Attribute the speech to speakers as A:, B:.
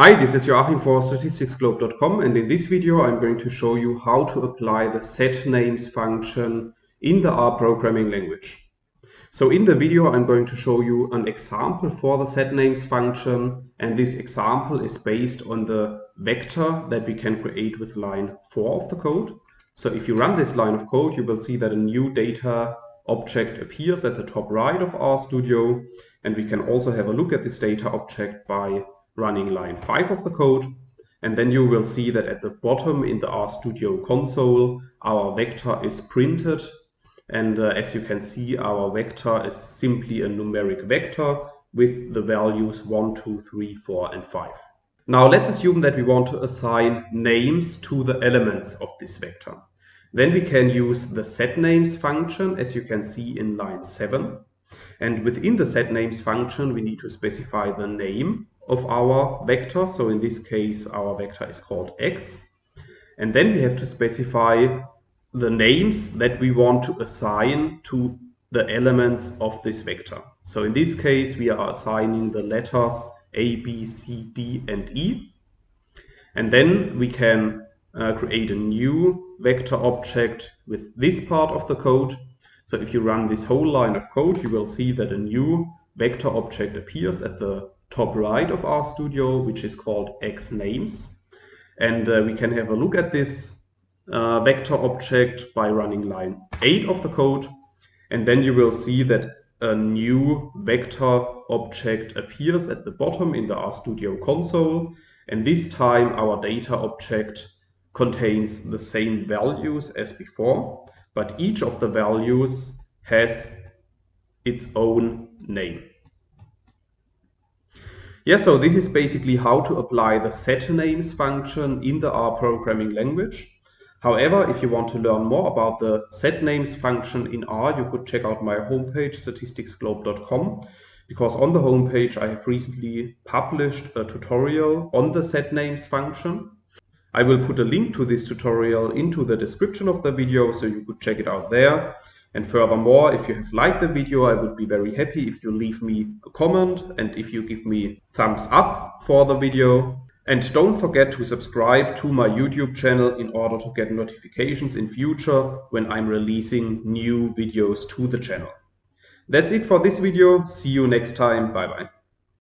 A: Hi, this is Joachim for statisticsglobe.com, and in this video I'm going to show you how to apply the SetNames function in the R programming language. So in the video I'm going to show you an example for the SetNames function, and this example is based on the vector that we can create with line 4 of the code. So if you run this line of code, you will see that a new data object appears at the top right of RStudio, and we can also have a look at this data object by running line 5 of the code, and then you will see that at the bottom in the RStudio console our vector is printed, and as you can see, our vector is simply a numeric vector with the values 1, 2, 3, 4 and 5. Now let's assume that we want to assign names to the elements of this vector. Then we can use the SetNames function, as you can see in line 7. And within the SetNames function we need to specify the name of our vector. So in this case our vector is called x. And then we have to specify the names that we want to assign to the elements of this vector. So in this case we are assigning the letters A, B, C, D and E. And then we can create a new vector object with this part of the code. So if you run this whole line of code, you will see that a new vector object appears at the top right of RStudio, which is called xNames. And we can have a look at this vector object by running line 8 of the code. And then you will see that a new vector object appears at the bottom in the RStudio console. And this time our data object contains the same values as before, but each of the values has its own name. Yeah, so this is basically how to apply the SetNames function in the R programming language. However, if you want to learn more about the SetNames function in R, you could check out my homepage, statisticsglobe.com, because on the homepage I have recently published a tutorial on the SetNames function. I will put a link to this tutorial into the description of the video, so you could check it out there. And furthermore, if you have liked the video, I would be very happy if you leave me a comment and if you give me thumbs up for the video. And don't forget to subscribe to my YouTube channel in order to get notifications in future when I'm releasing new videos to the channel. That's it for this video. See you next time. Bye bye.